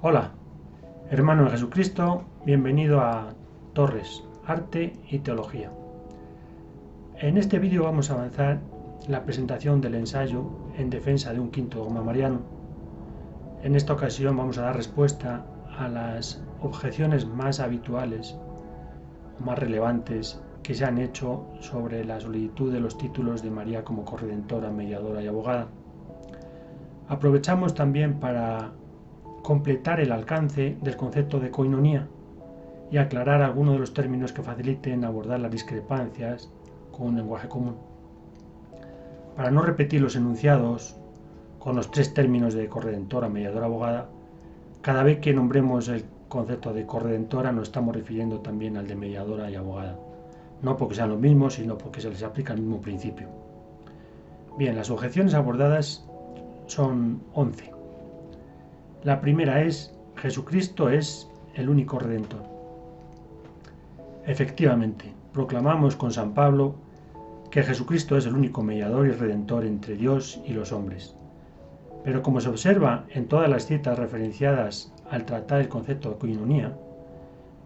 Hola, hermano en Jesucristo, bienvenido a Torres, Arte y Teología. En este vídeo vamos a avanzar la presentación del ensayo en defensa de un quinto dogma mariano. En esta ocasión vamos a dar respuesta a las objeciones más habituales o más relevantes que se han hecho sobre la solicitud de los títulos de María como corredentora, mediadora y abogada. Aprovechamos también para completar el alcance del concepto de coinonía y aclarar algunos de los términos que faciliten abordar las discrepancias con un lenguaje común. Para no repetir los enunciados con los tres términos de corredentora, mediadora, abogada, cada vez que nombremos el concepto de corredentora nos estamos refiriendo también al de mediadora y abogada. No porque sean los mismos, sino porque se les aplica el mismo principio. Bien, las objeciones abordadas son 11. La primera es: Jesucristo es el único redentor. Efectivamente, proclamamos con San Pablo que Jesucristo es el único mediador y redentor entre Dios y los hombres. Pero como se observa en todas las citas referenciadas al tratar el concepto de coinonía,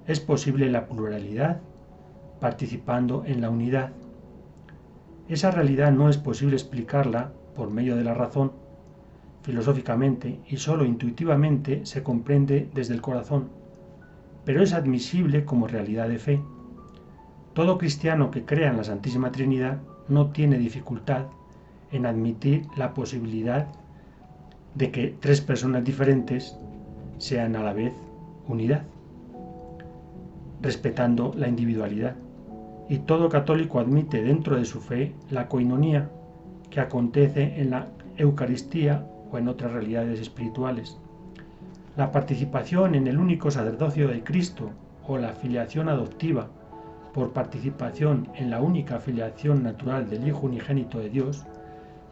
es posible la pluralidad participando en la unidad. Esa realidad no es posible explicarla por medio de la razón, filosóficamente, y solo intuitivamente se comprende desde el corazón, pero es admisible como realidad de fe. Todo cristiano que crea en la Santísima Trinidad no tiene dificultad en admitir la posibilidad de que tres personas diferentes sean a la vez unidad, respetando la individualidad. Y todo católico admite dentro de su fe la coinonía que acontece en la Eucaristía o en otras realidades espirituales. La participación en el único sacerdocio de Cristo o la filiación adoptiva por participación en la única filiación natural del Hijo unigénito de Dios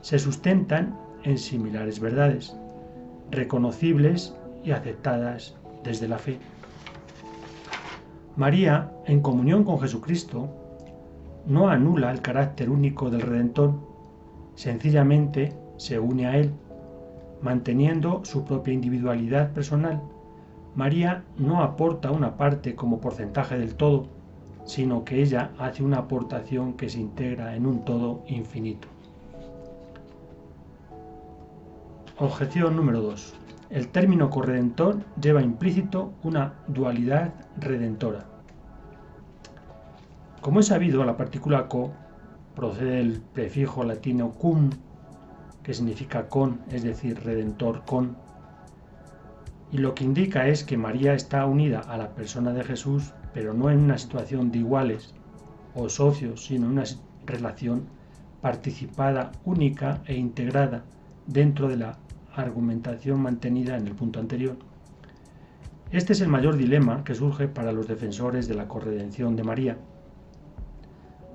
se sustentan en similares verdades, reconocibles y aceptadas desde la fe. María, en comunión con Jesucristo, no anula el carácter único del Redentor, sencillamente se une a Él, manteniendo su propia individualidad personal. María no aporta una parte como porcentaje del todo, sino que ella hace una aportación que se integra en un todo infinito. Objeción número 2. El término corredentor lleva implícito una dualidad redentora. Como es sabido, la partícula co procede del prefijo latino cum, que significa con, es decir, redentor con, y lo que indica es que María está unida a la persona de Jesús, pero no en una situación de iguales o socios, sino en una relación participada, única e integrada dentro de la argumentación mantenida en el punto anterior. Este es el mayor dilema que surge para los defensores de la corredención de María,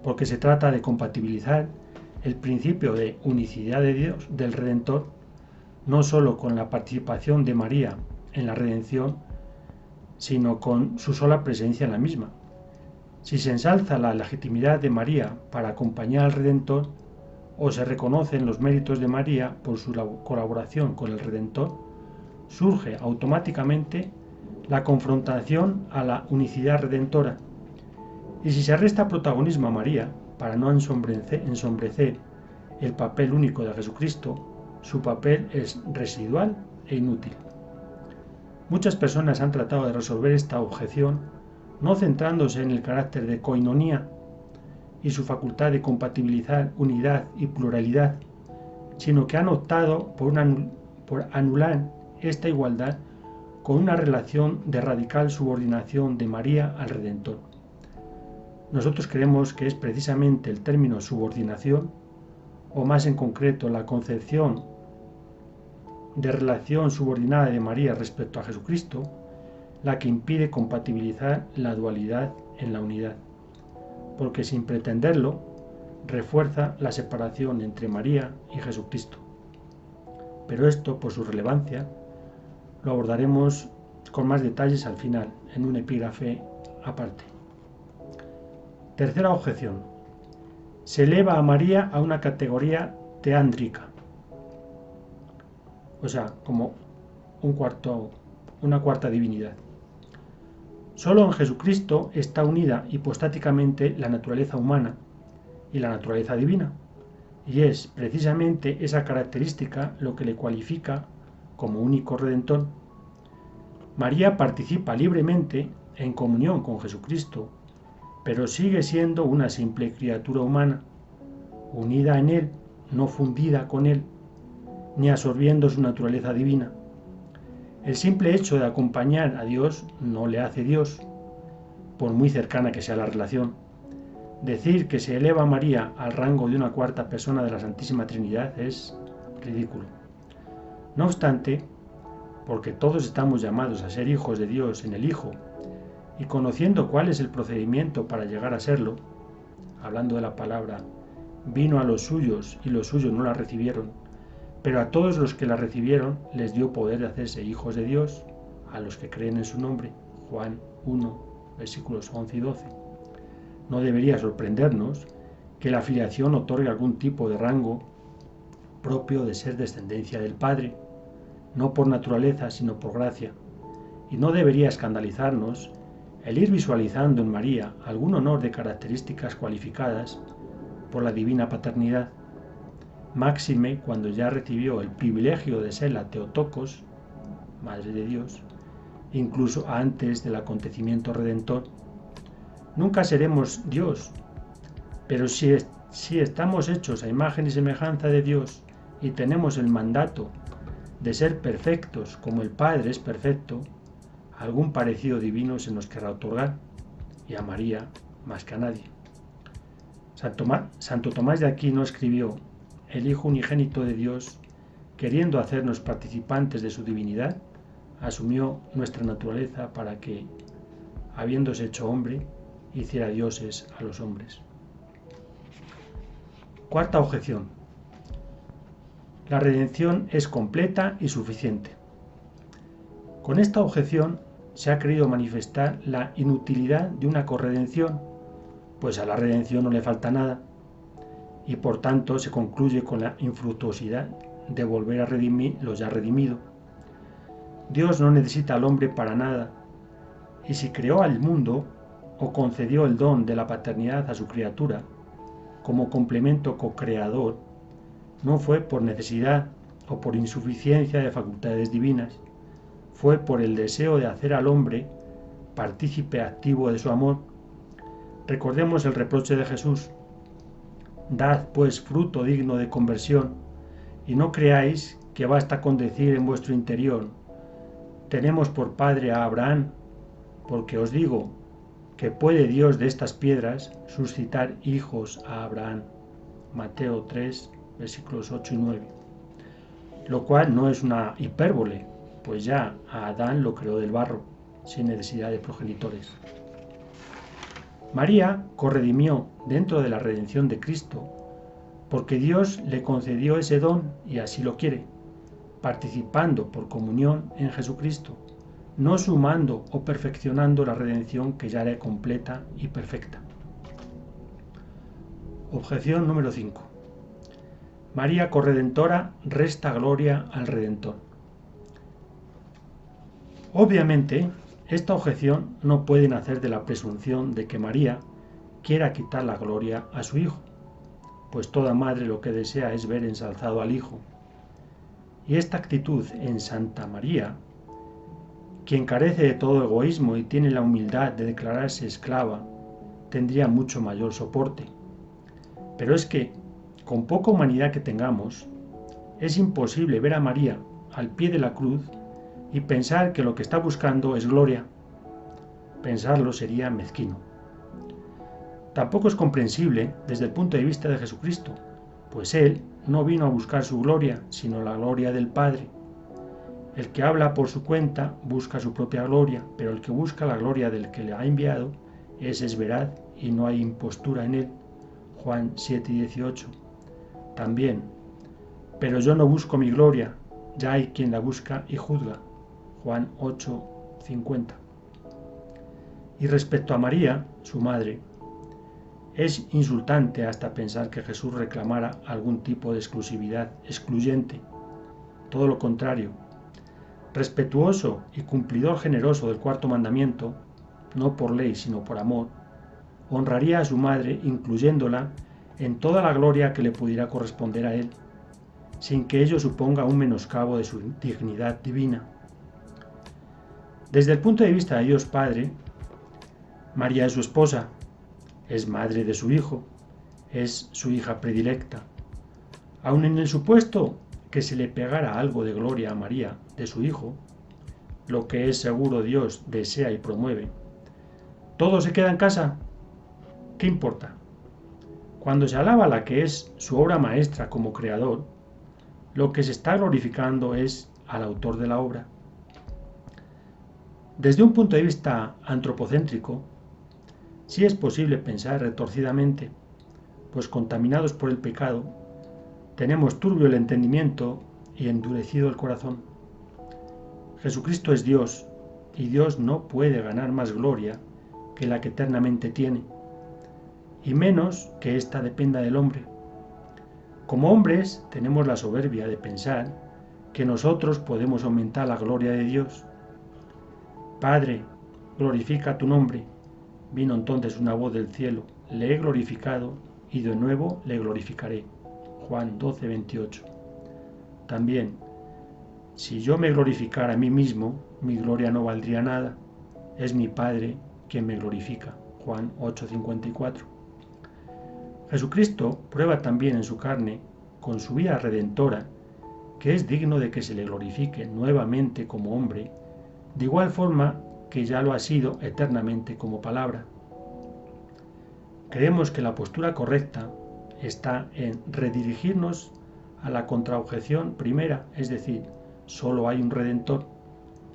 porque se trata de compatibilizar el principio de unicidad de Dios, del Redentor, no sólo con la participación de María en la redención, sino con su sola presencia en la misma. Si se ensalza la legitimidad de María para acompañar al Redentor, o se reconocen los méritos de María por su colaboración con el Redentor, surge automáticamente la confrontación a la unicidad redentora. Y si se resta protagonismo a María, para no ensombrecer el papel único de Jesucristo, su papel es residual e inútil. Muchas personas han tratado de resolver esta objeción no centrándose en el carácter de coinonía y su facultad de compatibilizar unidad y pluralidad, sino que han optado por anular esta igualdad con una relación de radical subordinación de María al Redentor. Nosotros creemos que es precisamente el término subordinación, o más en concreto la concepción de relación subordinada de María respecto a Jesucristo, la que impide compatibilizar la dualidad en la unidad, porque sin pretenderlo refuerza la separación entre María y Jesucristo. Pero esto, por su relevancia, lo abordaremos con más detalles al final, en un epígrafe aparte. Tercera objeción. Se eleva a María a una categoría teándrica, o sea, como un cuarto una cuarta divinidad. Solo en Jesucristo está unida hipostáticamente la naturaleza humana y la naturaleza divina, y es precisamente esa característica lo que le cualifica como único redentor. María participa libremente en comunión con Jesucristo, pero sigue siendo una simple criatura humana, unida en Él, no fundida con Él, ni absorbiendo su naturaleza divina. El simple hecho de acompañar a Dios no le hace Dios, por muy cercana que sea la relación. Decir que se eleva a María al rango de una cuarta persona de la Santísima Trinidad es ridículo. No obstante, porque todos estamos llamados a ser hijos de Dios en el Hijo, y conociendo cuál es el procedimiento para llegar a serlo, hablando de la palabra, vino a los suyos y los suyos no la recibieron, pero a todos los que la recibieron les dio poder de hacerse hijos de Dios, a los que creen en su nombre. Juan 1, versículos 11 y 12. No debería sorprendernos que la filiación otorgue algún tipo de rango propio de ser descendencia del Padre, no por naturaleza, sino por gracia. Y no debería escandalizarnos el ir visualizando en María algún honor de características cualificadas por la divina paternidad, máxime cuando ya recibió el privilegio de ser la Theotokos, Madre de Dios, incluso antes del acontecimiento redentor. Nunca seremos Dios, pero si estamos hechos a imagen y semejanza de Dios y tenemos el mandato de ser perfectos como el Padre es perfecto, algún parecido divino se nos querrá otorgar, y a María más que a nadie. Santo Tomás de Aquino escribió: el Hijo unigénito de Dios, queriendo hacernos participantes de su divinidad, asumió nuestra naturaleza para que, habiéndose hecho hombre, hiciera dioses a los hombres. Cuarta objeción. La redención es completa y suficiente. Con esta objeción se ha querido manifestar la inutilidad de una corredención, pues a la redención no le falta nada, y por tanto se concluye con la infructuosidad de volver a redimir lo ya redimido. Dios no necesita al hombre para nada, y si creó al mundo o concedió el don de la paternidad a su criatura, como complemento co-creador, no fue por necesidad o por insuficiencia de facultades divinas, fue por el deseo de hacer al hombre partícipe activo de su amor. Recordemos el reproche de Jesús: dad pues fruto digno de conversión, y no creáis que basta con decir en vuestro interior, tenemos por padre a Abraham, porque os digo que puede Dios de estas piedras suscitar hijos a Abraham. Mateo 3, versículos 8 y 9. Lo cual no es una hipérbole, pues ya a Adán lo creó del barro, sin necesidad de progenitores. María corredimió dentro de la redención de Cristo, porque Dios le concedió ese don y así lo quiere, participando por comunión en Jesucristo, no sumando o perfeccionando la redención que ya era completa y perfecta. Objeción número 5. María corredentora resta gloria al Redentor. Obviamente, esta objeción no puede nacer de la presunción de que María quiera quitar la gloria a su Hijo, pues toda madre lo que desea es ver ensalzado al Hijo. Y esta actitud en Santa María, quien carece de todo egoísmo y tiene la humildad de declararse esclava, tendría mucho mayor soporte. Pero es que, con poca humanidad que tengamos, es imposible ver a María al pie de la cruz y pensar que lo que está buscando es gloria. Pensarlo sería mezquino. Tampoco es comprensible desde el punto de vista de Jesucristo, pues Él no vino a buscar su gloria, sino la gloria del Padre. El que habla por su cuenta busca su propia gloria, pero el que busca la gloria del que le ha enviado, ese es veraz y no hay impostura en él. Juan 7 y 18. También, pero yo no busco mi gloria, ya hay quien la busca y juzga. Juan 8, 50. Y respecto a María, su madre, es insultante hasta pensar que Jesús reclamara algún tipo de exclusividad excluyente. Todo lo contrario. respetuoso y cumplidor generoso del cuarto mandamiento, no por ley sino por amor, honraría a su madre incluyéndola en toda la gloria que le pudiera corresponder a él, sin que ello suponga un menoscabo de su dignidad divina. Desde el punto de vista de Dios Padre, María es su esposa, es madre de su hijo, es su hija predilecta. Aun en el supuesto que se le pegara algo de gloria a María de su hijo, lo que es seguro Dios desea y promueve, ¿todo se queda en casa? ¿Qué importa? Cuando se alaba la que es su obra maestra como creador, lo que se está glorificando es al autor de la obra. Desde un punto de vista antropocéntrico, sí es posible pensar retorcidamente, pues contaminados por el pecado, tenemos turbio el entendimiento y endurecido el corazón. Jesucristo es Dios, y Dios no puede ganar más gloria que la que eternamente tiene, y menos que ésta dependa del hombre. Como hombres tenemos la soberbia de pensar que nosotros podemos aumentar la gloria de Dios. Padre, glorifica tu nombre. Vino entonces una voz del cielo, le he glorificado y de nuevo le glorificaré. Juan 12, 28. También, si yo me glorificara a mí mismo, mi gloria no valdría nada. Es mi Padre quien me glorifica. Juan 8, 54. Jesucristo prueba también en su carne, con su vida redentora, que es digno de que se le glorifique nuevamente como hombre, de igual forma que ya lo ha sido eternamente como palabra. Creemos que la postura correcta está en redirigirnos a la contraobjeción primera, es decir, solo hay un Redentor,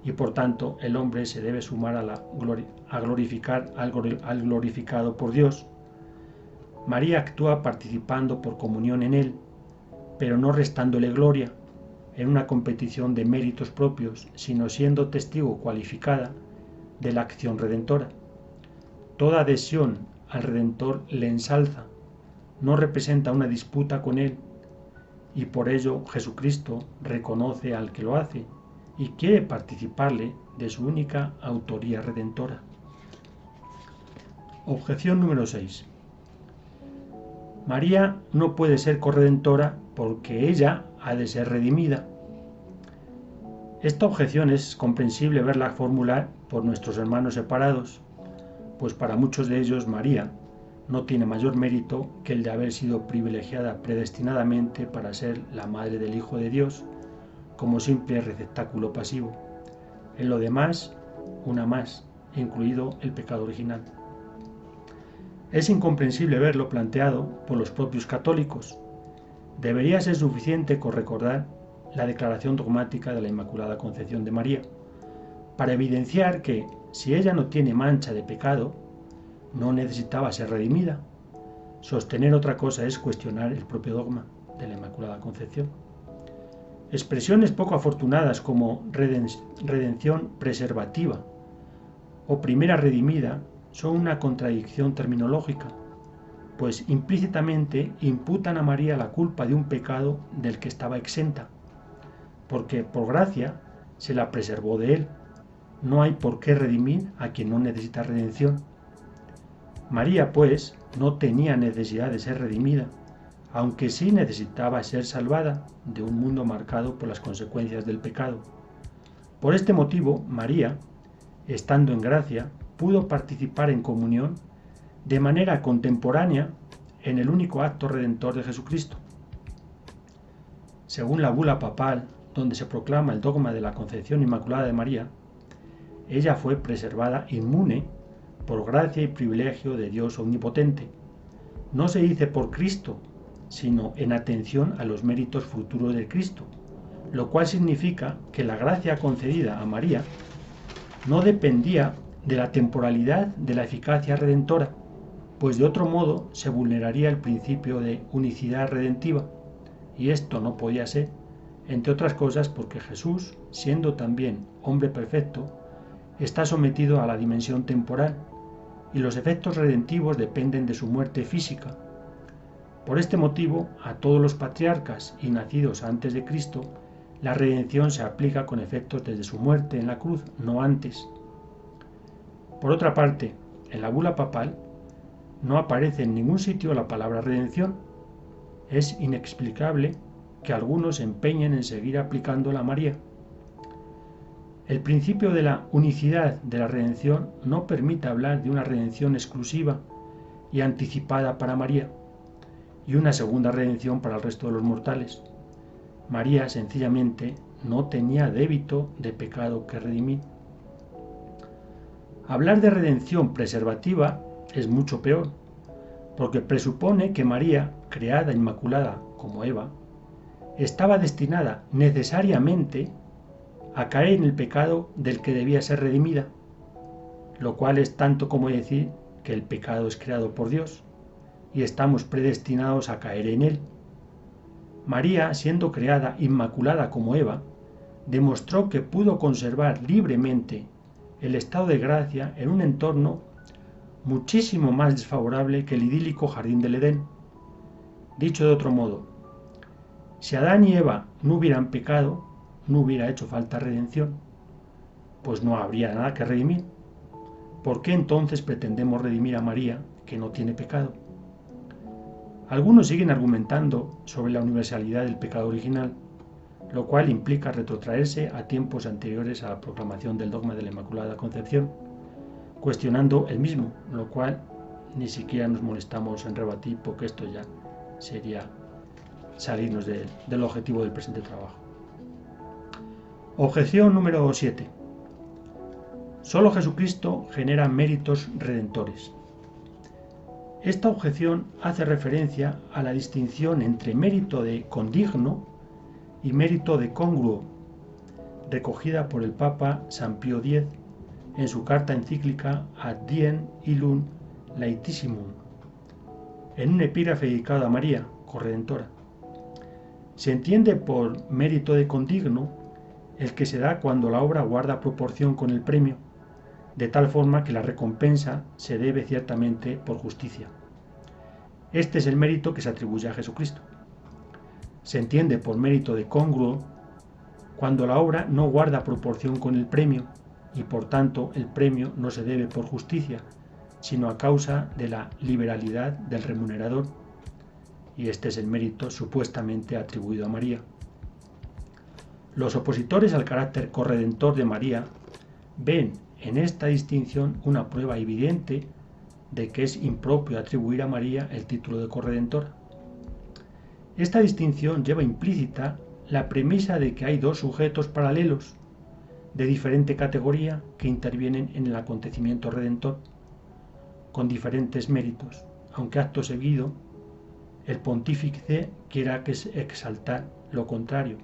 y por tanto el hombre se debe sumar a glorificar al glorificado por Dios. María actúa participando por comunión en él, pero no restándole gloria en una competición de méritos propios, sino siendo testigo cualificada de la acción redentora. Toda adhesión al Redentor le ensalza, no representa una disputa con él, y por ello Jesucristo reconoce al que lo hace y quiere participarle de su única autoría redentora. Objeción número 6. María no puede ser corredentora porque ella ha de ser redimida. Esta objeción es comprensible verla formular por nuestros hermanos separados, pues para muchos de ellos María no tiene mayor mérito que el de haber sido privilegiada predestinadamente para ser la madre del Hijo de Dios, como simple receptáculo pasivo. En lo demás, una más, incluido el pecado original. Es incomprensible verlo planteado por los propios católicos. Debería ser suficiente con recordar la declaración dogmática de la Inmaculada Concepción de María, para evidenciar que, si ella no tiene mancha de pecado, no necesitaba ser redimida. Sostener otra cosa es cuestionar el propio dogma de la Inmaculada Concepción. Expresiones poco afortunadas como redención preservativa o primera redimida son una contradicción terminológica, pues implícitamente imputan a María la culpa de un pecado del que estaba exenta, porque por gracia se la preservó de él. No hay por qué redimir a quien no necesita redención. María, pues, no tenía necesidad de ser redimida, aunque sí necesitaba ser salvada de un mundo marcado por las consecuencias del pecado. Por este motivo, María, estando en gracia, pudo participar en comunión de manera contemporánea en el único acto redentor de Jesucristo. Según la bula papal, donde se proclama el dogma de la Concepción Inmaculada de María, ella fue preservada inmune por gracia y privilegio de Dios omnipotente. No se dice por Cristo, sino en atención a los méritos futuros de Cristo, lo cual significa que la gracia concedida a María no dependía de la temporalidad de la eficacia redentora, pues de otro modo se vulneraría el principio de unicidad redentiva, y esto no podía ser, entre otras cosas porque Jesús, siendo también hombre perfecto, está sometido a la dimensión temporal, y los efectos redentivos dependen de su muerte física. Por este motivo, a todos los patriarcas y nacidos antes de Cristo la redención se aplica con efectos desde su muerte en la cruz, no antes. Por otra parte, en la bula papal no aparece en ningún sitio la palabra redención. Es inexplicable que algunos se empeñen en seguir aplicándola a María. El principio de la unicidad de la redención no permite hablar de una redención exclusiva y anticipada para María y una segunda redención para el resto de los mortales. María sencillamente no tenía débito de pecado que redimir. Hablar de redención preservativa es mucho peor, porque presupone que María, creada inmaculada como Eva, estaba destinada necesariamente a caer en el pecado del que debía ser redimida, lo cual es tanto como decir que el pecado es creado por Dios y estamos predestinados a caer en él. María, siendo creada inmaculada como Eva, demostró que pudo conservar libremente el estado de gracia en un entorno muchísimo más desfavorable que el idílico jardín del Edén. Dicho de otro modo, si Adán y Eva no hubieran pecado, no hubiera hecho falta redención, pues no habría nada que redimir. ¿Por qué entonces pretendemos redimir a María, que no tiene pecado? Algunos siguen argumentando sobre la universalidad del pecado original, lo cual implica retrotraerse a tiempos anteriores a la proclamación del dogma de la Inmaculada Concepción, cuestionando el mismo, lo cual ni siquiera nos molestamos en rebatir, porque esto ya sería salirnos del objetivo del presente trabajo. Objeción número 7. Solo Jesucristo genera méritos redentores. Esta objeción hace referencia a la distinción entre mérito de condigno y mérito de congruo, recogida por el Papa San Pío X en su carta encíclica Ad Diem Illum Laetissimum, en un epígrafe dedicado a María, corredentora. Se entiende por mérito de condigno el que se da cuando la obra guarda proporción con el premio, de tal forma que la recompensa se debe ciertamente por justicia. Este es el mérito que se atribuye a Jesucristo. Se entiende por mérito de congruo cuando la obra no guarda proporción con el premio y por tanto el premio no se debe por justicia, sino a causa de la liberalidad del remunerador, y este es el mérito supuestamente atribuido a María. Los opositores al carácter corredentor de María ven en esta distinción una prueba evidente de que es impropio atribuir a María el título de corredentora. Esta distinción lleva implícita la premisa de que hay dos sujetos paralelos de diferente categoría que intervienen en el acontecimiento redentor, con diferentes méritos, aunque acto seguido el pontífice quiera exaltar lo contrario.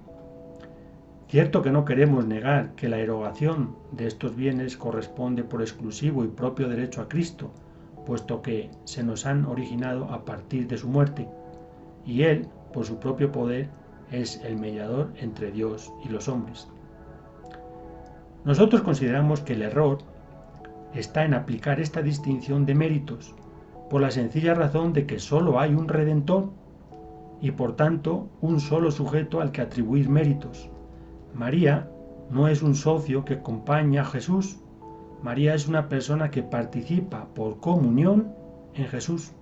Cierto que no queremos negar que la erogación de estos bienes corresponde por exclusivo y propio derecho a Cristo, puesto que se nos han originado a partir de su muerte, y Él, por su propio poder, es el mediador entre Dios y los hombres. Nosotros consideramos que el error está en aplicar esta distinción de méritos, por la sencilla razón de que solo hay un Redentor, y por tanto un solo sujeto al que atribuir méritos. María no es un socio que acompaña a Jesús. María es una persona que participa por comunión en Jesús.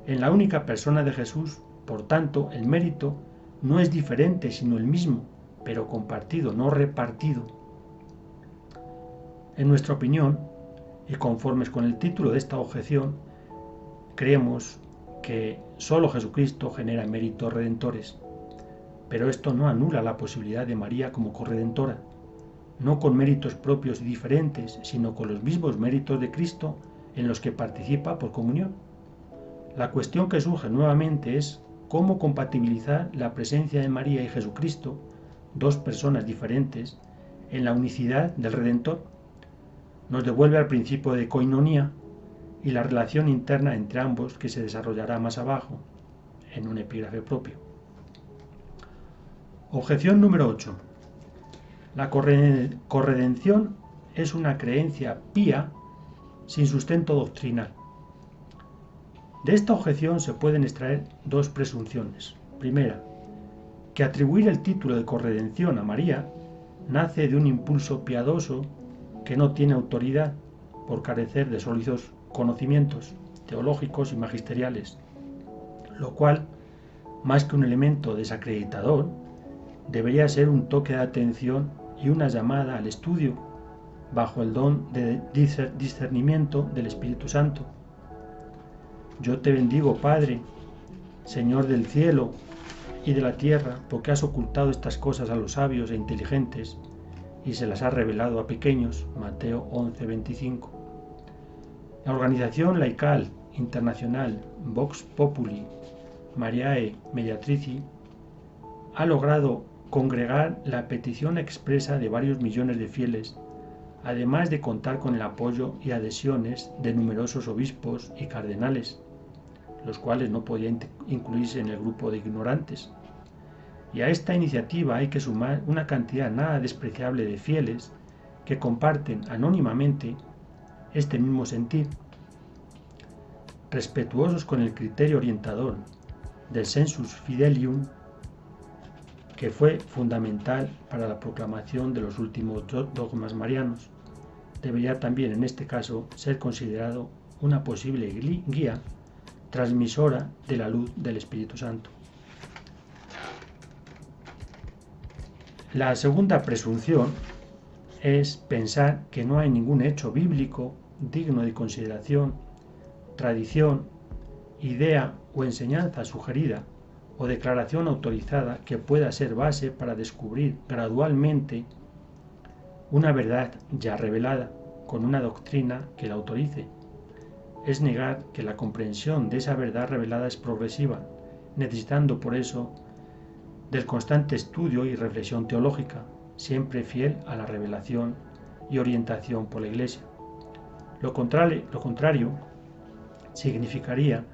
En la única persona de Jesús, por tanto, el mérito no es diferente sino el mismo, pero compartido, no repartido. En nuestra opinión, y conformes con el título de esta objeción, creemos que solo Jesucristo genera méritos redentores. Pero esto no anula la posibilidad de María como corredentora, no con méritos propios y diferentes, sino con los mismos méritos de Cristo en los que participa por comunión. La cuestión que surge nuevamente es cómo compatibilizar la presencia de María y Jesucristo, dos personas diferentes, en la unicidad del Redentor. Nos devuelve al principio de coinonía y la relación interna entre ambos que se desarrollará más abajo, en un epígrafe propio. Objeción número 8. La corredención es una creencia pía sin sustento doctrinal. De esta objeción se pueden extraer dos presunciones. Primera, que atribuir el título de corredención a María nace de un impulso piadoso que no tiene autoridad por carecer de sólidos conocimientos teológicos y magisteriales, lo cual, más que un elemento desacreditador, debería ser un toque de atención y una llamada al estudio bajo el don de discernimiento del Espíritu Santo. Yo te bendigo, Padre, Señor del cielo y de la tierra, porque has ocultado estas cosas a los sabios e inteligentes y se las has revelado a pequeños. Mateo 11:25. La organización laical internacional Vox Populi Mariae Mediatrici ha logrado congregar la petición expresa de varios millones de fieles, además de contar con el apoyo y adhesiones de numerosos obispos y cardenales, los cuales no podían incluirse en el grupo de ignorantes. Y a esta iniciativa hay que sumar una cantidad nada despreciable de fieles que comparten anónimamente este mismo sentir, respetuosos con el criterio orientador del sensus fidelium, que fue fundamental para la proclamación de los últimos dogmas marianos. Debería también en este caso ser considerado una posible guía transmisora de la luz del Espíritu Santo. La segunda presunción es pensar que no hay ningún hecho bíblico digno de consideración, tradición, idea o enseñanza sugerida o declaración autorizada que pueda ser base para descubrir gradualmente una verdad ya revelada con una doctrina que la autorice. Es negar que la comprensión de esa verdad revelada es progresiva, necesitando por eso del constante estudio y reflexión teológica, siempre fiel a la revelación y orientación por la Iglesia. Lo contrario significaría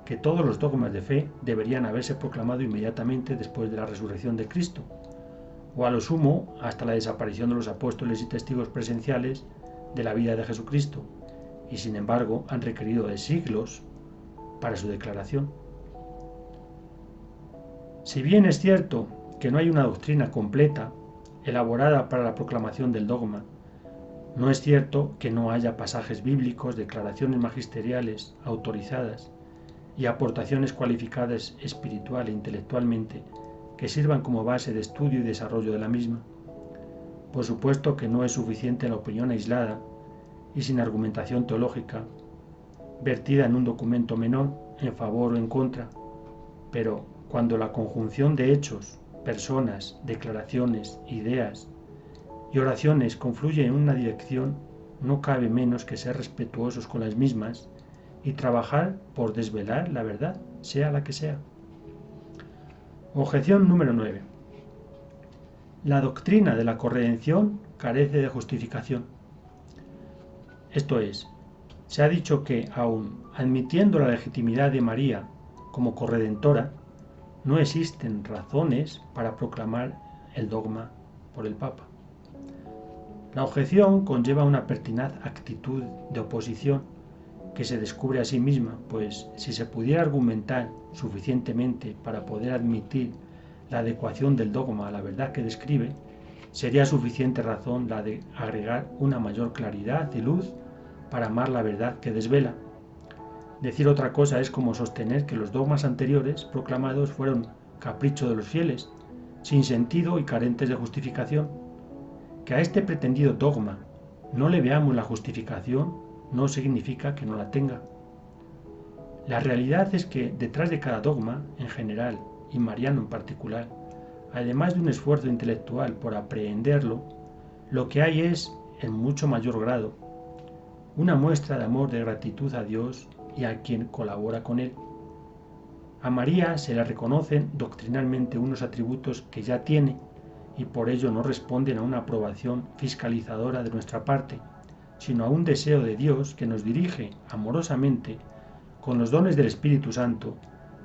que todos los dogmas de fe deberían haberse proclamado inmediatamente después de la resurrección de Cristo, o a lo sumo hasta la desaparición de los apóstoles y testigos presenciales de la vida de Jesucristo, y sin embargo han requerido de siglos para su declaración. Si bien es cierto que no hay una doctrina completa elaborada para la proclamación del dogma, no es cierto que no haya pasajes bíblicos, declaraciones magisteriales autorizadas y aportaciones cualificadas espiritual e intelectualmente que sirvan como base de estudio y desarrollo de la misma. Por supuesto que no es suficiente la opinión aislada y sin argumentación teológica, vertida en un documento menor en favor o en contra, pero cuando la conjunción de hechos, personas, declaraciones, ideas y oraciones confluye en una dirección, no cabe menos que ser respetuosos con las mismas y trabajar por desvelar la verdad, sea la que sea. Objeción número 9. La doctrina de la corredención carece de justificación. Esto es, se ha dicho que, aun admitiendo la legitimidad de María como corredentora, no existen razones para proclamar el dogma por el Papa. La objeción conlleva una pertinaz actitud de oposición que se descubre a sí misma, pues si se pudiera argumentar suficientemente para poder admitir la adecuación del dogma a la verdad que describe, sería suficiente razón la de agregar una mayor claridad y luz para amar la verdad que desvela. Decir otra cosa es como sostener que los dogmas anteriores proclamados fueron capricho de los fieles, sin sentido y carentes de justificación. Que a este pretendido dogma no le veamos la justificación no significa que no la tenga. La realidad es que detrás de cada dogma, en general, y mariano en particular, además de un esfuerzo intelectual por aprehenderlo, lo que hay es, en mucho mayor grado, una muestra de amor, de gratitud a Dios y a quien colabora con él. A María se le reconocen doctrinalmente unos atributos que ya tiene y por ello no responden a una aprobación fiscalizadora de nuestra parte, sino a un deseo de Dios que nos dirige amorosamente con los dones del Espíritu Santo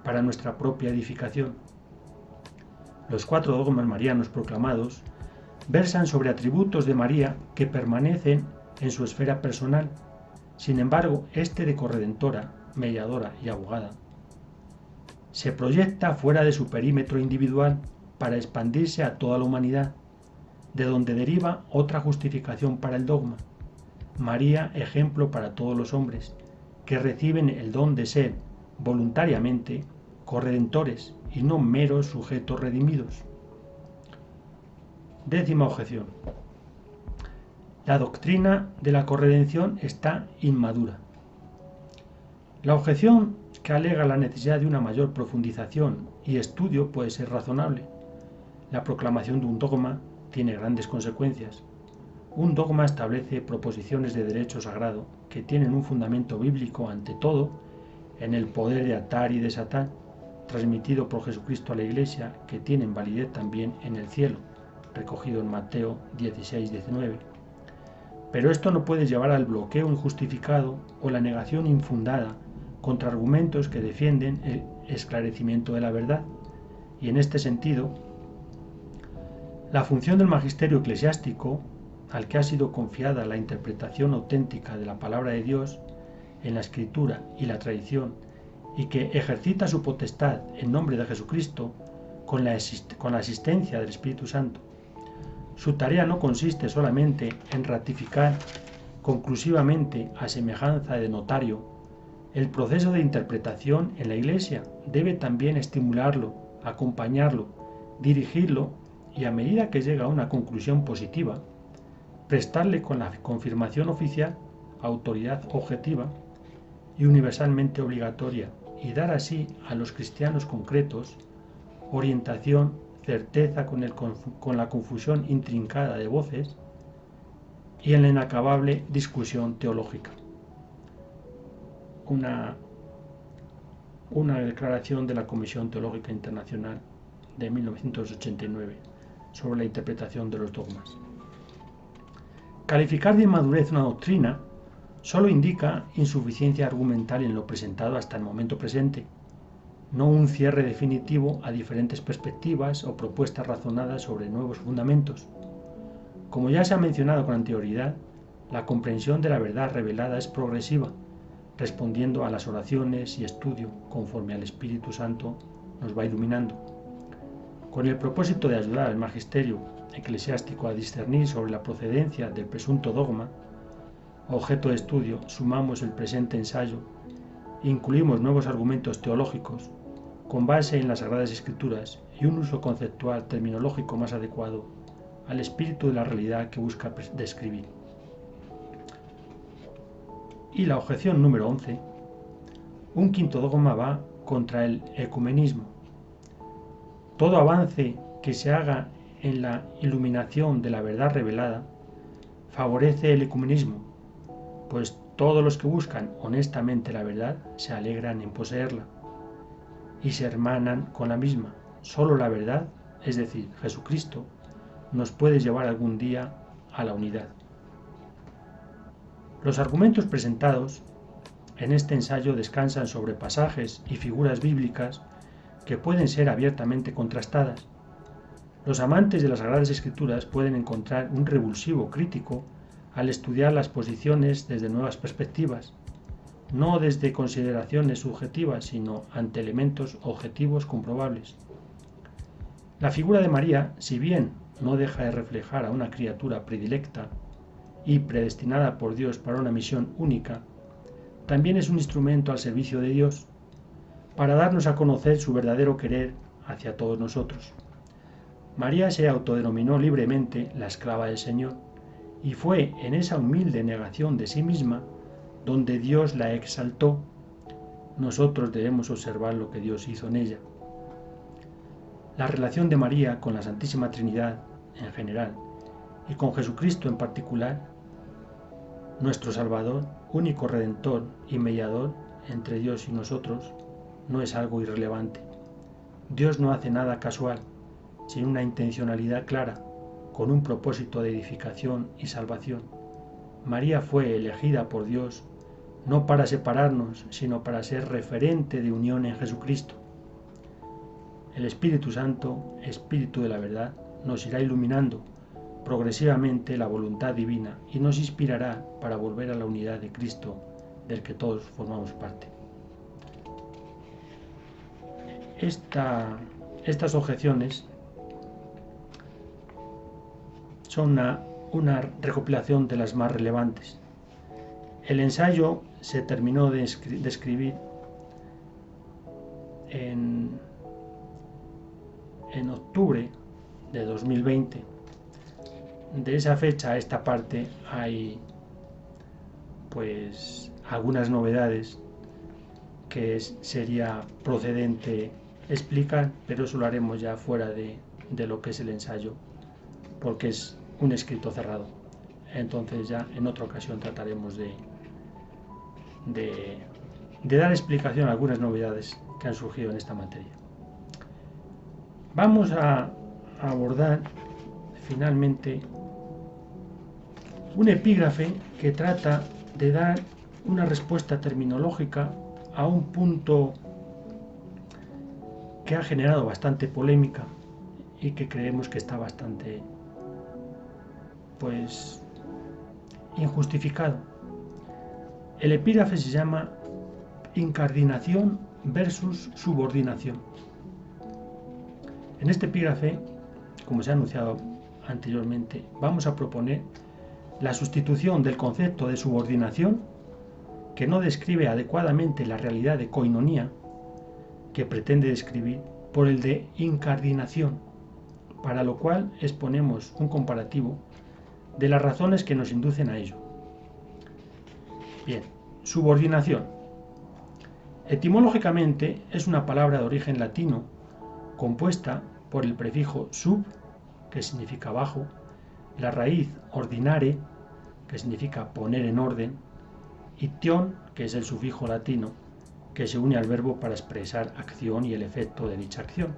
para nuestra propia edificación. Los 4 dogmas marianos proclamados versan sobre atributos de María que permanecen en su esfera personal. Sin embargo, este de corredentora, mediadora y abogada se proyecta fuera de su perímetro individual para expandirse a toda la humanidad, de donde deriva otra justificación para el dogma. María, ejemplo para todos los hombres, que reciben el don de ser, voluntariamente, corredentores y no meros sujetos redimidos. 10ª objeción. La doctrina de la corredención está inmadura. La objeción que alega la necesidad de una mayor profundización y estudio puede ser razonable. La proclamación de un dogma tiene grandes consecuencias. Un dogma establece proposiciones de derecho sagrado que tienen un fundamento bíblico ante todo en el poder de atar y desatar, transmitido por Jesucristo a la Iglesia, que tienen validez también en el cielo, recogido en Mateo 16-19. Pero esto no puede llevar al bloqueo injustificado o la negación infundada contra argumentos que defienden el esclarecimiento de la verdad. Y en este sentido, la función del magisterio eclesiástico, al que ha sido confiada la interpretación auténtica de la palabra de Dios en la Escritura y la tradición, y que ejercita su potestad en nombre de Jesucristo con la asistencia del Espíritu Santo. Su tarea no consiste solamente en ratificar conclusivamente, a semejanza de notario, el proceso de interpretación en la Iglesia. Debe también estimularlo, acompañarlo, dirigirlo y, a medida que llega a una conclusión positiva, prestarle con la confirmación oficial autoridad objetiva y universalmente obligatoria, y dar así a los cristianos concretos orientación, certeza con la confusión intrincada de voces y en la inacabable discusión teológica. Una declaración de la Comisión Teológica Internacional de 1989 sobre la interpretación de los dogmas. Calificar de inmadurez una doctrina solo indica insuficiencia argumental en lo presentado hasta el momento presente, no un cierre definitivo a diferentes perspectivas o propuestas razonadas sobre nuevos fundamentos. Como ya se ha mencionado con anterioridad, la comprensión de la verdad revelada es progresiva, respondiendo a las oraciones y estudio conforme al Espíritu Santo nos va iluminando. Con el propósito de ayudar al magisterio eclesiástico a discernir sobre la procedencia del presunto dogma, objeto de estudio, sumamos el presente ensayo, incluimos nuevos argumentos teológicos con base en las Sagradas Escrituras y un uso conceptual terminológico más adecuado al espíritu de la realidad que busca describir. Y la objeción número 11. Un quinto dogma va contra el ecumenismo. Todo avance que se haga en la iluminación de la verdad revelada favorece el ecumenismo, pues todos los que buscan honestamente la verdad se alegran en poseerla y se hermanan con la misma. Solo la verdad, es decir, Jesucristo, nos puede llevar algún día a la unidad. Los argumentos presentados en este ensayo descansan sobre pasajes y figuras bíblicas que pueden ser abiertamente contrastadas. Los amantes de las Sagradas Escrituras pueden encontrar un revulsivo crítico al estudiar las posiciones desde nuevas perspectivas, no desde consideraciones subjetivas, sino ante elementos objetivos comprobables. La figura de María, si bien no deja de reflejar a una criatura predilecta y predestinada por Dios para una misión única, también es un instrumento al servicio de Dios, para darnos a conocer su verdadero querer hacia todos nosotros. María se autodenominó libremente la esclava del Señor, y fue en esa humilde negación de sí misma donde Dios la exaltó. Nosotros debemos observar lo que Dios hizo en ella. La relación de María con la Santísima Trinidad en general y con Jesucristo en particular, nuestro Salvador, único Redentor y mediador entre Dios y nosotros, no es algo irrelevante. Dios no hace nada casual, sin una intencionalidad clara, con un propósito de edificación y salvación. María fue elegida por Dios no para separarnos, sino para ser referente de unión en Jesucristo. El Espíritu Santo, Espíritu de la verdad, nos irá iluminando progresivamente la voluntad divina y nos inspirará para volver a la unidad de Cristo, del que todos formamos parte. Estas objeciones son una recopilación de las más relevantes. El ensayo se terminó de escribir en octubre de 2020. De esa fecha a esta parte hay pues algunas novedades que sería procedente explicar, pero eso lo haremos ya fuera de lo que es el ensayo, porque es un escrito cerrado. Entonces ya en otra ocasión trataremos de dar explicación a algunas novedades que han surgido en esta materia. Vamos a abordar finalmente un epígrafe que trata de dar una respuesta terminológica a un punto que ha generado bastante polémica y que creemos que está bastante pues injustificado. El epígrafe se llama incardinación versus subordinación. En este epígrafe, como se ha anunciado anteriormente, vamos a proponer la sustitución del concepto de subordinación, que no describe adecuadamente la realidad de coinonía que pretende describir, por el de incardinación, para lo cual exponemos un comparativo de las razones que nos inducen a ello. Bien, subordinación. Etimológicamente es una palabra de origen latino compuesta por el prefijo sub, que significa bajo, la raíz ordinare, que significa poner en orden, y tion, que es el sufijo latino, que se une al verbo para expresar acción y el efecto de dicha acción.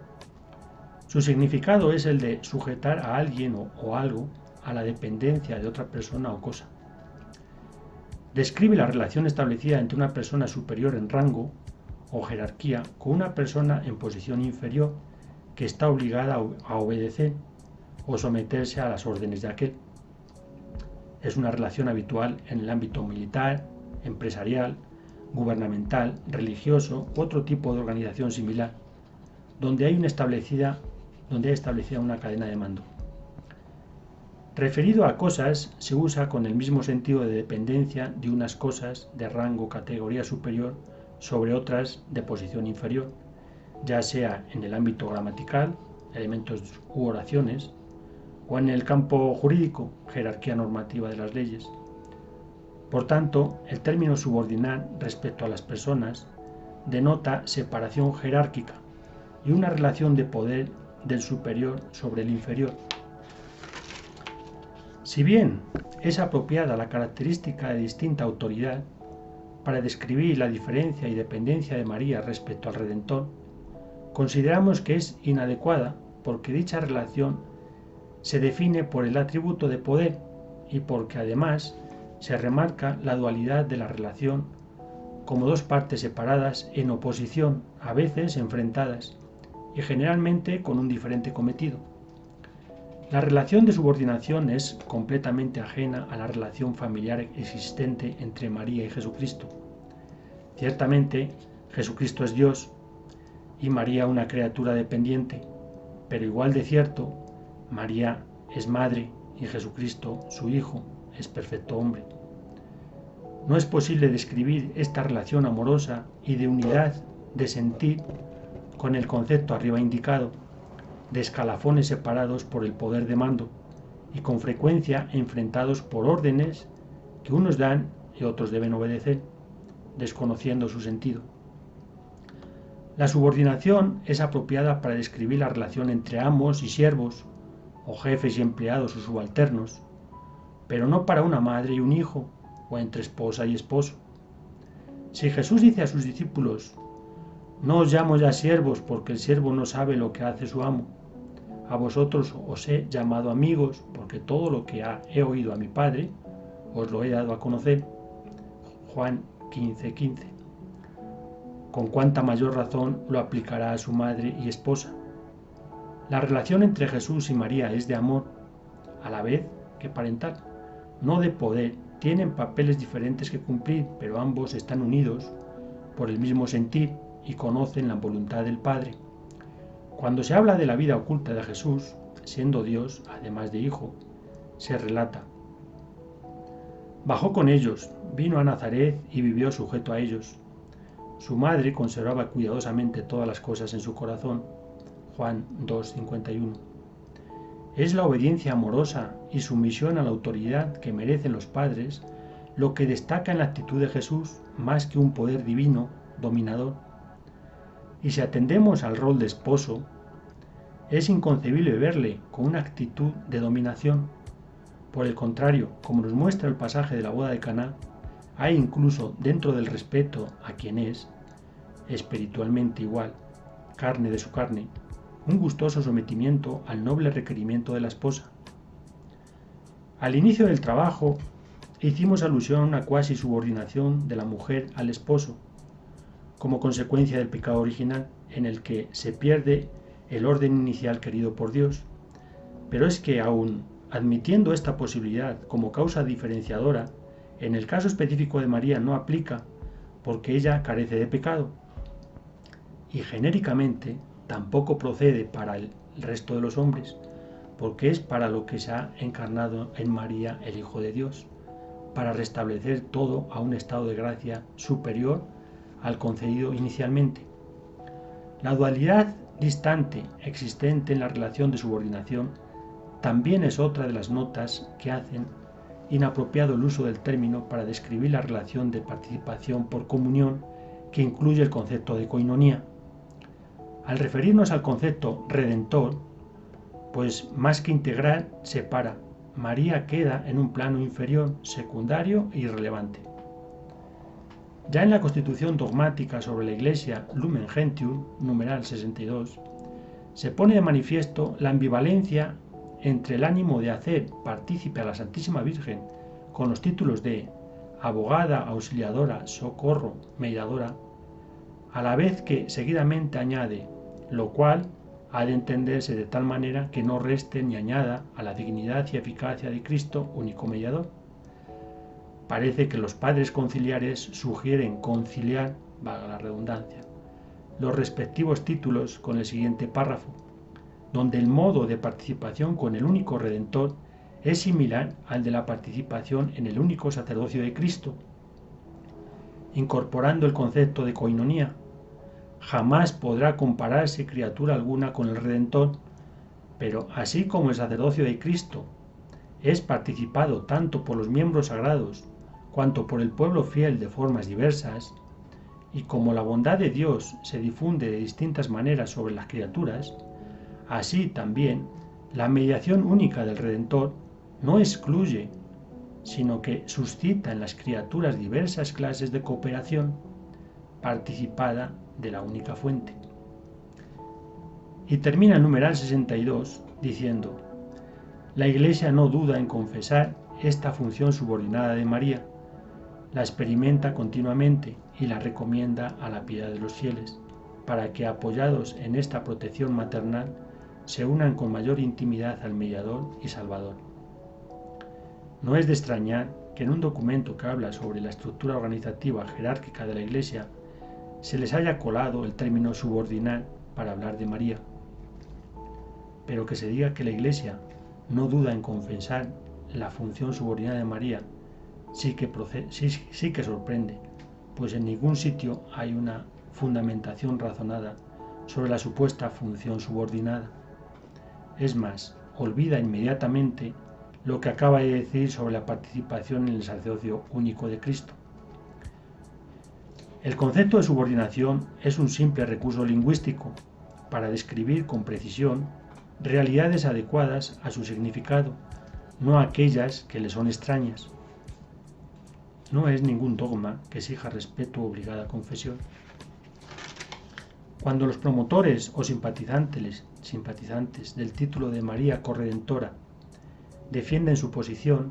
Su significado es el de sujetar a alguien o algo a la dependencia de otra persona o cosa. Describe la relación establecida entre una persona superior en rango o jerarquía con una persona en posición inferior que está obligada a obedecer o someterse a las órdenes de aquel. Es una relación habitual en el ámbito militar, empresarial, gubernamental, religioso u otro tipo de organización similar, donde hay establecida una cadena de mando. Referido a cosas, se usa con el mismo sentido de dependencia de unas cosas de rango o categoría superior sobre otras de posición inferior, ya sea en el ámbito gramatical, elementos u oraciones, o en el campo jurídico, jerarquía normativa de las leyes. Por tanto, el término subordinar respecto a las personas denota separación jerárquica y una relación de poder del superior sobre el inferior. Si bien es apropiada la característica de distinta autoridad para describir la diferencia y dependencia de María respecto al Redentor, consideramos que es inadecuada porque dicha relación se define por el atributo de poder y porque además se remarca la dualidad de la relación como dos partes separadas en oposición, a veces enfrentadas, y generalmente con un diferente cometido. La relación de subordinación es completamente ajena a la relación familiar existente entre María y Jesucristo. Ciertamente, Jesucristo es Dios y María una criatura dependiente, pero igual de cierto, María es madre y Jesucristo, su Hijo, es perfecto hombre. No es posible describir esta relación amorosa y de unidad de sentir con el concepto arriba indicado, de escalafones separados por el poder de mando y con frecuencia enfrentados por órdenes que unos dan y otros deben obedecer, desconociendo su sentido. La subordinación es apropiada para describir la relación entre amos y siervos, o jefes y empleados o subalternos, pero no para una madre y un hijo, o entre esposa y esposo. Si Jesús dice a sus discípulos: «No os llamo ya siervos, porque el siervo no sabe lo que hace su amo. A vosotros os he llamado amigos, porque todo lo que he oído a mi Padre os lo he dado a conocer». Juan 15:15. Con cuánta mayor razón lo aplicará a su madre y esposa. La relación entre Jesús y María es de amor, a la vez que parental, no de poder. Tienen papeles diferentes que cumplir, pero ambos están unidos por el mismo sentir y conocen la voluntad del Padre. Cuando se habla de la vida oculta de Jesús, siendo Dios, además de Hijo, se relata: bajó con ellos, vino a Nazaret y vivió sujeto a ellos. Su madre conservaba cuidadosamente todas las cosas en su corazón. Juan 2:51. Es la obediencia amorosa y sumisión a la autoridad que merecen los padres lo que destaca en la actitud de Jesús más que un poder divino dominador. Y si atendemos al rol de esposo, es inconcebible verle con una actitud de dominación. Por el contrario, como nos muestra el pasaje de la boda de Caná, hay incluso dentro del respeto a quien es espiritualmente igual, carne de su carne, un gustoso sometimiento al noble requerimiento de la esposa. Al inicio del trabajo hicimos alusión a una cuasi subordinación de la mujer al esposo, como consecuencia del pecado original, en el que se pierde el orden inicial querido por Dios. Pero es que aún admitiendo esta posibilidad como causa diferenciadora, en el caso específico de María no aplica, porque ella carece de pecado. Y genéricamente tampoco procede para el resto de los hombres, porque es para lo que se ha encarnado en María el Hijo de Dios, para restablecer todo a un estado de gracia superior al concedido inicialmente. La dualidad distante existente en la relación de subordinación también es otra de las notas que hacen inapropiado el uso del término para describir la relación de participación por comunión que incluye el concepto de coinonía. Al referirnos al concepto redentor, pues más que integrar, separa. María queda en un plano inferior, secundario e irrelevante. Ya en la Constitución dogmática sobre la Iglesia Lumen Gentium, numeral 62, se pone de manifiesto la ambivalencia entre el ánimo de hacer partícipe a la Santísima Virgen con los títulos de abogada, auxiliadora, socorro, mediadora, a la vez que seguidamente añade, lo cual ha de entenderse de tal manera que no reste ni añada a la dignidad y eficacia de Cristo, único mediador. Parece que los padres conciliares sugieren conciliar, valga la redundancia, los respectivos títulos con el siguiente párrafo, donde el modo de participación con el único Redentor es similar al de la participación en el único sacerdocio de Cristo, incorporando el concepto de coinonía. Jamás podrá compararse criatura alguna con el Redentor, pero así como el sacerdocio de Cristo es participado tanto por los miembros sagrados cuanto por el pueblo fiel de formas diversas, y como la bondad de Dios se difunde de distintas maneras sobre las criaturas, así también la mediación única del Redentor no excluye, sino que suscita en las criaturas diversas clases de cooperación participada de la única fuente. Y termina el numeral 62 diciendo: la Iglesia no duda en confesar esta función subordinada de María, la experimenta continuamente y la recomienda a la piedad de los fieles, para que, apoyados en esta protección maternal, se unan con mayor intimidad al Mediador y Salvador. No es de extrañar que en un documento que habla sobre la estructura organizativa jerárquica de la Iglesia se les haya colado el término subordinar para hablar de María. Pero que se diga que la Iglesia no duda en confesar la función subordinada de María sí que sorprende, pues en ningún sitio hay una fundamentación razonada sobre la supuesta función subordinada. Es más, olvida inmediatamente lo que acaba de decir sobre la participación en el sacerdocio único de Cristo. El concepto de subordinación es un simple recurso lingüístico para describir con precisión realidades adecuadas a su significado, no aquellas que le son extrañas. No es ningún dogma que exija respeto u obligada confesión. Cuando los promotores o simpatizantes del título de María Corredentora defienden su posición,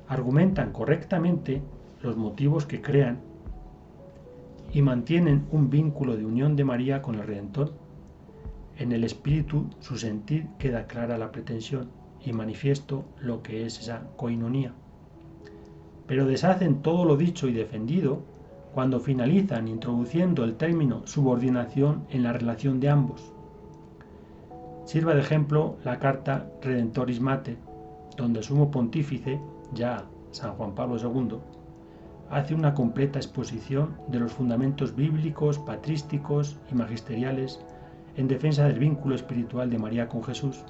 argumentan correctamente los motivos que crean y mantienen un vínculo de unión de María con el Redentor. En el espíritu su sentir queda clara la pretensión y manifiesto lo que es esa coinonía. Pero deshacen todo lo dicho y defendido cuando finalizan introduciendo el término subordinación en la relación de ambos. Sirva de ejemplo la carta Redentoris Mater, donde el sumo pontífice, ya San Juan Pablo II, hace una completa exposición de los fundamentos bíblicos, patrísticos y magisteriales en defensa del vínculo espiritual de María con Jesús,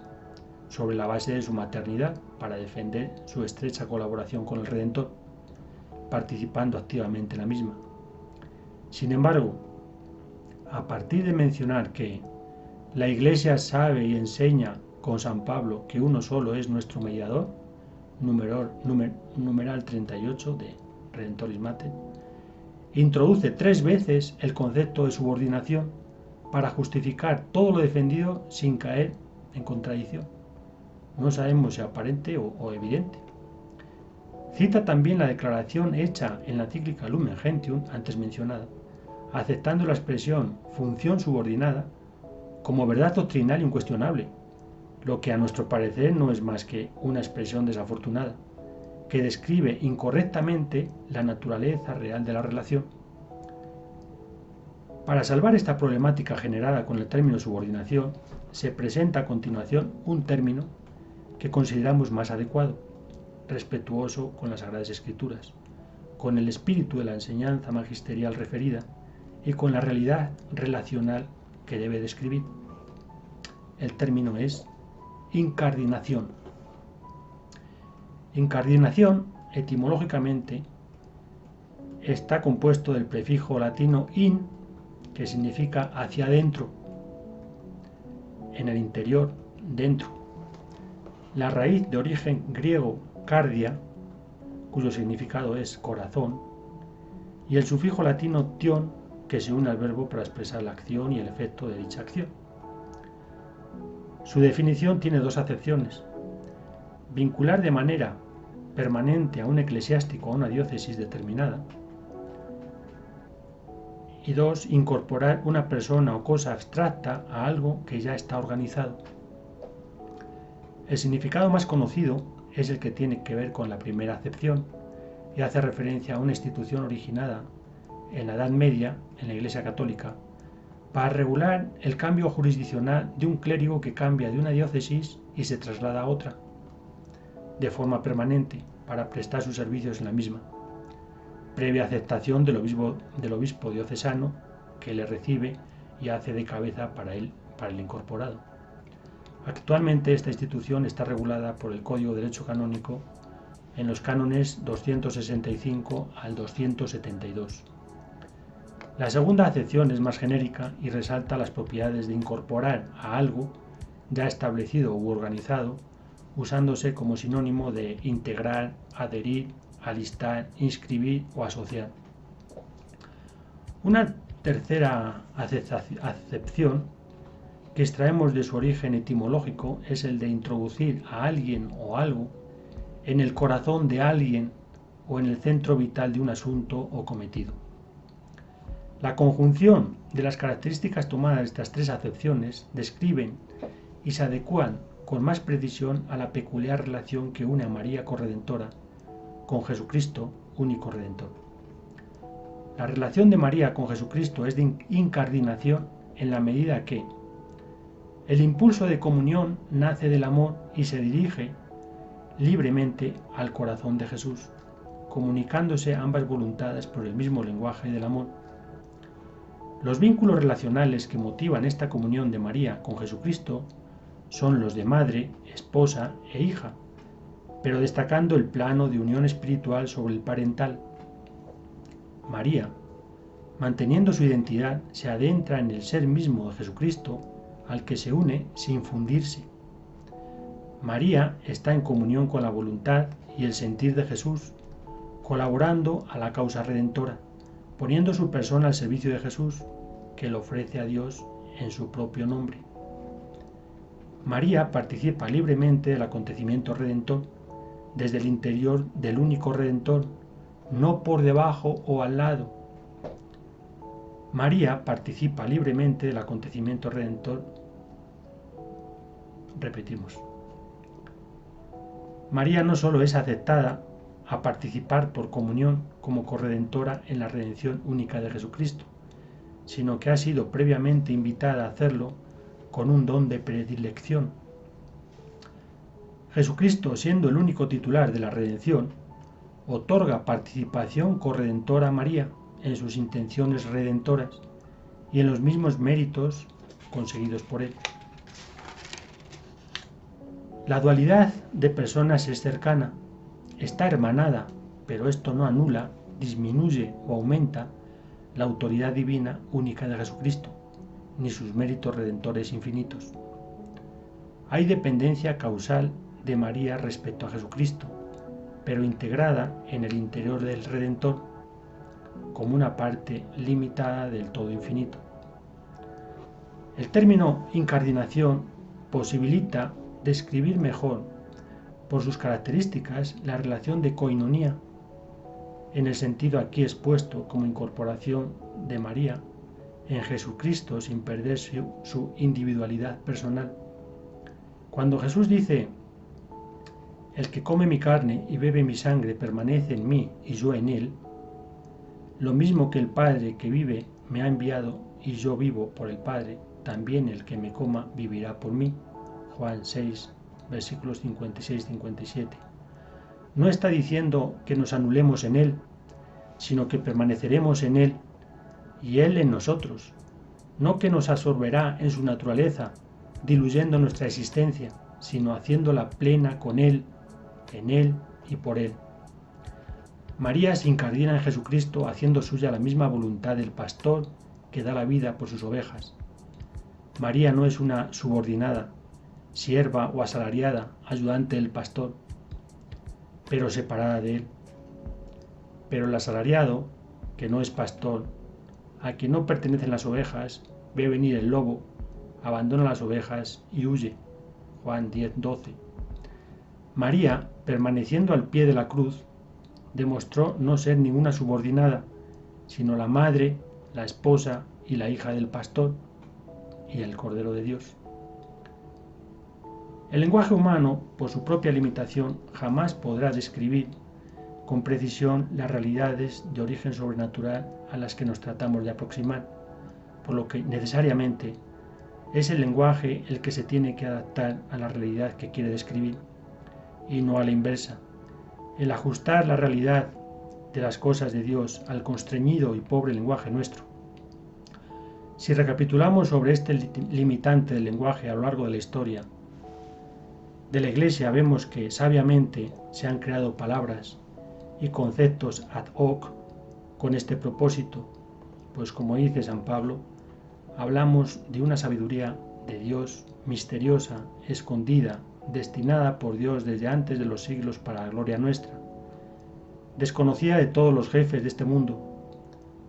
sobre la base de su maternidad, para defender su estrecha colaboración con el Redentor, participando activamente en la misma. Sin embargo, a partir de mencionar que la Iglesia sabe y enseña con San Pablo que uno solo es nuestro mediador, numeral 38 de Redentoris Mater, introduce 3 veces el concepto de subordinación para justificar todo lo defendido sin caer en contradicción. No sabemos si aparente o evidente. Cita también la declaración hecha en la encíclica Lumen Gentium antes mencionada, aceptando la expresión función subordinada como verdad doctrinal incuestionable, lo que a nuestro parecer no es más que una expresión desafortunada, que describe incorrectamente la naturaleza real de la relación. Para salvar esta problemática generada con el término subordinación, se presenta a continuación un término que consideramos más adecuado, respetuoso con las Sagradas Escrituras, con el espíritu de la enseñanza magisterial referida y con la realidad relacional que debe describir. El término es incardinación. Incardinación, etimológicamente, está compuesto del prefijo latino in, que significa hacia adentro, en el interior, dentro. La raíz de origen griego cardia, cuyo significado es corazón, y el sufijo latino tion, que se une al verbo para expresar la acción y el efecto de dicha acción. Su definición tiene 2 acepciones: vincular de manera permanente a un eclesiástico a una diócesis determinada, y 2, incorporar una persona o cosa abstracta a algo que ya está organizado. El significado más conocido es el que tiene que ver con la primera acepción y hace referencia a una institución originada en la Edad Media en la Iglesia Católica para regular el cambio jurisdiccional de un clérigo que cambia de una diócesis y se traslada a otra, de forma permanente, para prestar sus servicios en la misma, previa aceptación del obispo diocesano, que le recibe y hace de cabeza para el incorporado. Actualmente esta institución está regulada por el Código de Derecho Canónico en los cánones 265 al 272. La segunda acepción es más genérica y resalta las propiedades de incorporar a algo ya establecido u organizado, usándose como sinónimo de integrar, adherir, alistar, inscribir o asociar. Una tercera acepción que extraemos de su origen etimológico es el de introducir a alguien o algo en el corazón de alguien o en el centro vital de un asunto o cometido. La conjunción de las características tomadas de estas 3 acepciones describen y se adecúan con más precisión a la peculiar relación que une a María corredentora con Jesucristo, único Redentor. La relación de María con Jesucristo es de incardinación en la medida que el impulso de comunión nace del amor y se dirige libremente al corazón de Jesús, comunicándose ambas voluntades por el mismo lenguaje del amor. Los vínculos relacionales que motivan esta comunión de María con Jesucristo son los de madre, esposa e hija, pero destacando el plano de unión espiritual sobre el parental. María, manteniendo su identidad, se adentra en el ser mismo de Jesucristo, al que se une sin fundirse. María está en comunión con la voluntad y el sentir de Jesús, colaborando a la causa redentora, poniendo su persona al servicio de Jesús, que lo ofrece a Dios en su propio nombre. María participa libremente del acontecimiento redentor, desde el interior del único Redentor, no por debajo o al lado. María participa libremente del acontecimiento redentor. Repetimos. María no solo es aceptada a participar por comunión como corredentora en la redención única de Jesucristo, sino que ha sido previamente invitada a hacerlo con un don de predilección. Jesucristo, siendo el único titular de la redención, otorga participación corredentora a María en sus intenciones redentoras y en los mismos méritos conseguidos por él. La dualidad de personas es cercana, está hermanada, pero esto no anula, disminuye o aumenta la autoridad divina única de Jesucristo, ni sus méritos redentores infinitos. Hay dependencia causal de María respecto a Jesucristo, pero integrada en el interior del Redentor, como una parte limitada del todo infinito. El término incardinación posibilita describir mejor, por sus características, la relación de coinonía, en el sentido aquí expuesto como incorporación de María en Jesucristo sin perder su individualidad personal. Cuando Jesús dice: el que come mi carne y bebe mi sangre permanece en mí y yo en él, lo mismo que el Padre que vive me ha enviado y yo vivo por el Padre, también el que me coma vivirá por mí. Juan 6, versículos 56-57. No está diciendo que nos anulemos en él, sino que permaneceremos en él y él en nosotros, no que nos absorberá en su naturaleza, diluyendo nuestra existencia, sino haciéndola plena con él, en él y por él. María se incardina en Jesucristo haciendo suya la misma voluntad del pastor que da la vida por sus ovejas. María no es una subordinada, sierva o asalariada, ayudante del pastor, pero separada de él. Pero el asalariado, que no es pastor, a quien no pertenecen las ovejas, ve venir el lobo, abandona las ovejas y huye. Juan 10:12. María, permaneciendo al pie de la cruz, demostró no ser ninguna subordinada, sino la madre, la esposa y la hija del pastor y el Cordero de Dios. El lenguaje humano, por su propia limitación, jamás podrá describir con precisión las realidades de origen sobrenatural a las que nos tratamos de aproximar, por lo que necesariamente es el lenguaje el que se tiene que adaptar a la realidad que quiere describir, y no a la inversa. El ajustar la realidad de las cosas de Dios al constreñido y pobre lenguaje nuestro. Si recapitulamos sobre este limitante del lenguaje a lo largo de la historia de la Iglesia, vemos que sabiamente se han creado palabras y conceptos ad hoc con este propósito, pues como dice San Pablo, hablamos de una sabiduría de Dios misteriosa, escondida, destinada por Dios desde antes de los siglos para la gloria nuestra, desconocida de todos los jefes de este mundo,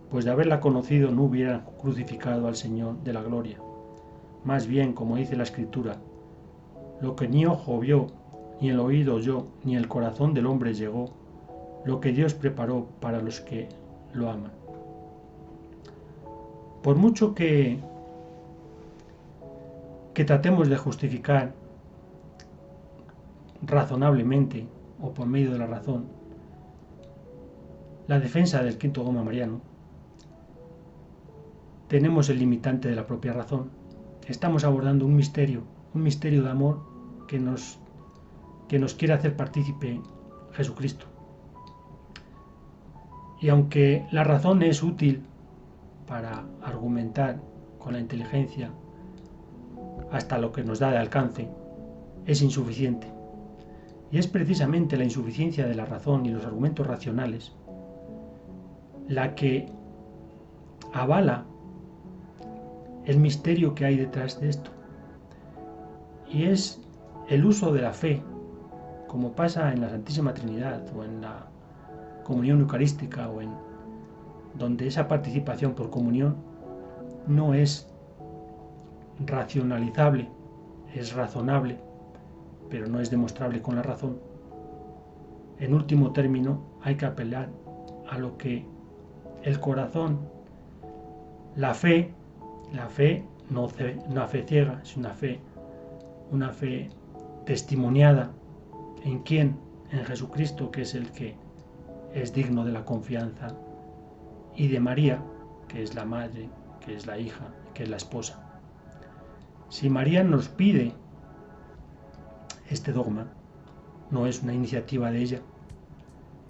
pues de haberla conocido no hubieran crucificado al Señor de la gloria. Más bien, como dice la Escritura, lo que ni ojo vio, ni el oído oyó, ni el corazón del hombre llegó, lo que Dios preparó para los que lo aman. Por mucho que tratemos de justificar razonablemente o por medio de la razón la defensa del quinto dogma mariano, tenemos el limitante de la propia razón. Estamos abordando un misterio de amor que nos quiere hacer partícipe Jesucristo. Y aunque la razón es útil para argumentar con la inteligencia hasta lo que nos da de alcance, es insuficiente. Y es precisamente la insuficiencia de la razón y los argumentos racionales la que avala el misterio que hay detrás de esto. Y es el uso de la fe, como pasa en la Santísima Trinidad o en la comunión eucarística o en donde esa participación por comunión no es racionalizable, es razonable, pero no es demostrable con la razón. En último término, hay que apelar a lo que el corazón, la fe no una fe ciega, es una fe testimoniada. ¿En quién? En Jesucristo, que es el que es digno de la confianza, y de María, que es la madre, que es la hija, que es la esposa. Si María nos pide este dogma, no es una iniciativa de ella,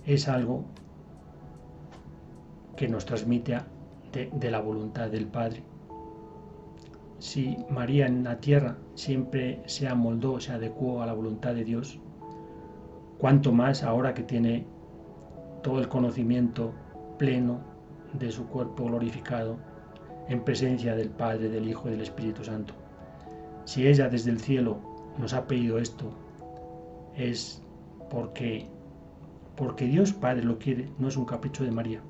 es algo que nos transmite de la voluntad del Padre. Si María en la tierra siempre se amoldó, se adecuó a la voluntad de Dios, cuanto más ahora que tiene todo el conocimiento pleno de su cuerpo glorificado, en presencia del Padre, del Hijo y del Espíritu Santo. Si ella desde el cielo nos ha pedido esto, es porque Dios Padre lo quiere, no es un capricho de María.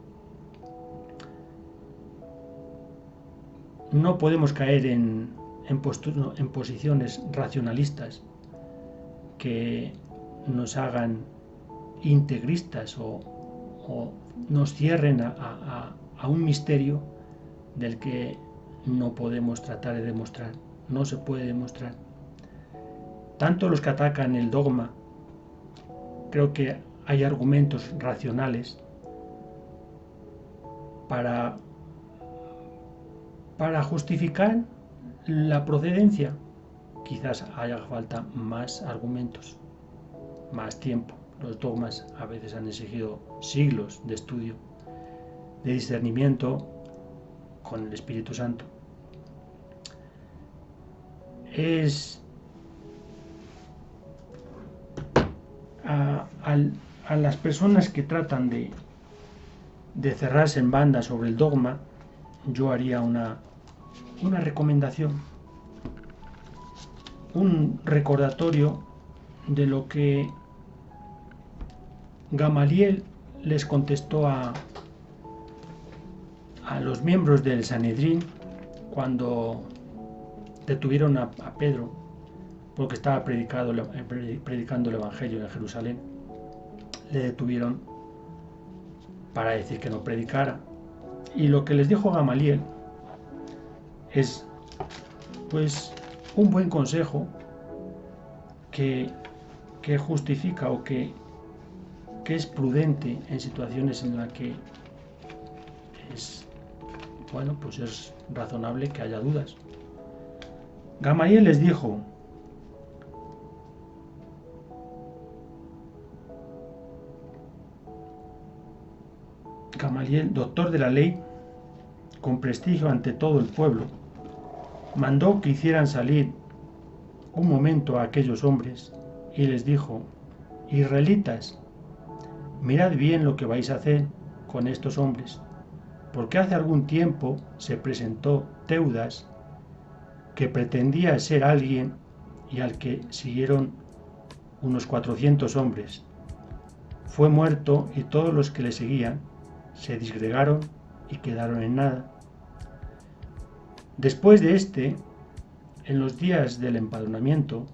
No podemos caer en posiciones racionalistas que nos hagan integristas o nos cierren a un misterio del que no podemos tratar de demostrar, no se puede demostrar. Tanto los que atacan el dogma, creo que hay argumentos racionales para justificar la procedencia. Quizás haya falta más argumentos, más tiempo. Los dogmas a veces han exigido siglos de estudio, de discernimiento con el Espíritu Santo. Es a las personas que tratan de cerrarse en banda sobre el dogma, yo haría una recomendación, un recordatorio de lo que Gamaliel les contestó a los miembros del Sanedrín cuando detuvieron a Pedro porque estaba predicando el Evangelio en Jerusalén. Le detuvieron para decir que no predicara. Y lo que les dijo Gamaliel es pues un buen consejo que justifica o que es prudente en situaciones en las que es razonable que haya dudas. Gamaliel les dijo: Gamaliel, doctor de la ley, con prestigio ante todo el pueblo, mandó que hicieran salir un momento a aquellos hombres y les dijo: Israelitas, mirad bien lo que vais a hacer con estos hombres, porque hace algún tiempo se presentó Teudas, que pretendía ser alguien y al que siguieron unos 400 hombres. Fue muerto y todos los que le seguían se disgregaron y quedaron en nada. Después de en los días del empadronamiento,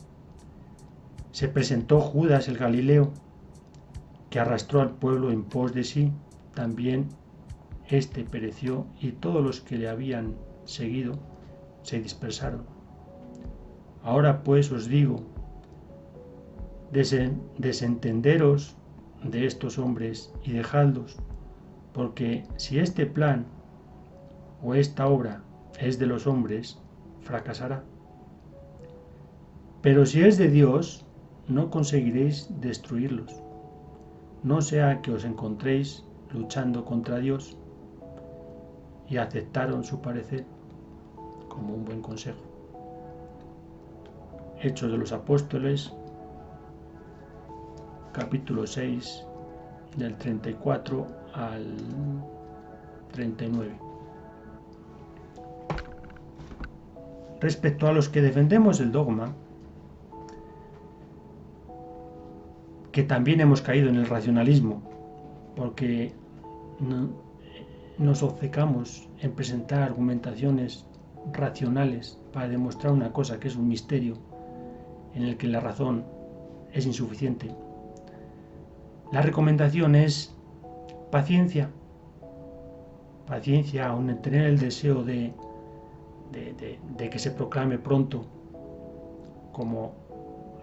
se presentó Judas el Galileo, que arrastró al pueblo en pos de sí. También pereció y todos los que le habían seguido se dispersaron. Ahora pues os digo, desentenderos de estos hombres y dejadlos, porque si este plan o esta obra es de los hombres, fracasará. Pero si es de Dios, no conseguiréis destruirlos, no sea que os encontréis luchando contra Dios. Y aceptaron su parecer como un buen consejo. Hechos de los Apóstoles, capítulo 6, del 34 al 39. Respecto a los que defendemos el dogma, que también hemos caído en el racionalismo, porque nos obcecamos en presentar argumentaciones racionales para demostrar una cosa que es un misterio en el que la razón es insuficiente. La recomendación es paciencia, aun tener el deseo de que se proclame pronto como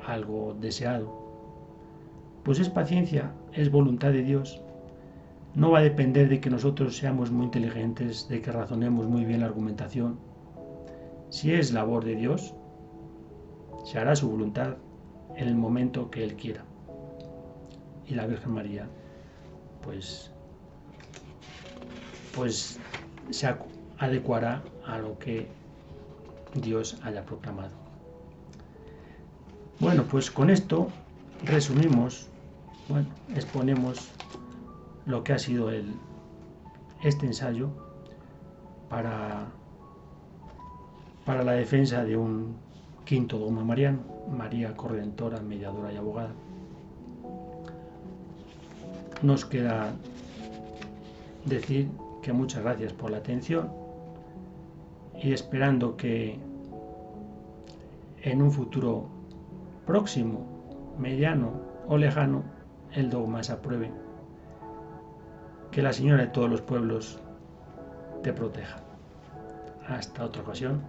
algo deseado. Pues es paciencia, es voluntad de Dios. No va a depender de que nosotros seamos muy inteligentes, de que razonemos muy bien la argumentación. Si es labor de Dios, se hará su voluntad en el momento que Él quiera. y la Virgen María pues se adecuará a lo que Dios haya proclamado. Bueno, pues con esto resumimos, exponemos lo que ha sido este ensayo para la defensa de un quinto dogma mariano, María corredentora, mediadora y abogada. Nos queda decir que muchas gracias por la atención y esperando que en un futuro próximo, mediano o lejano, el dogma se apruebe. Que la Señora de todos los pueblos te proteja. Hasta otra ocasión.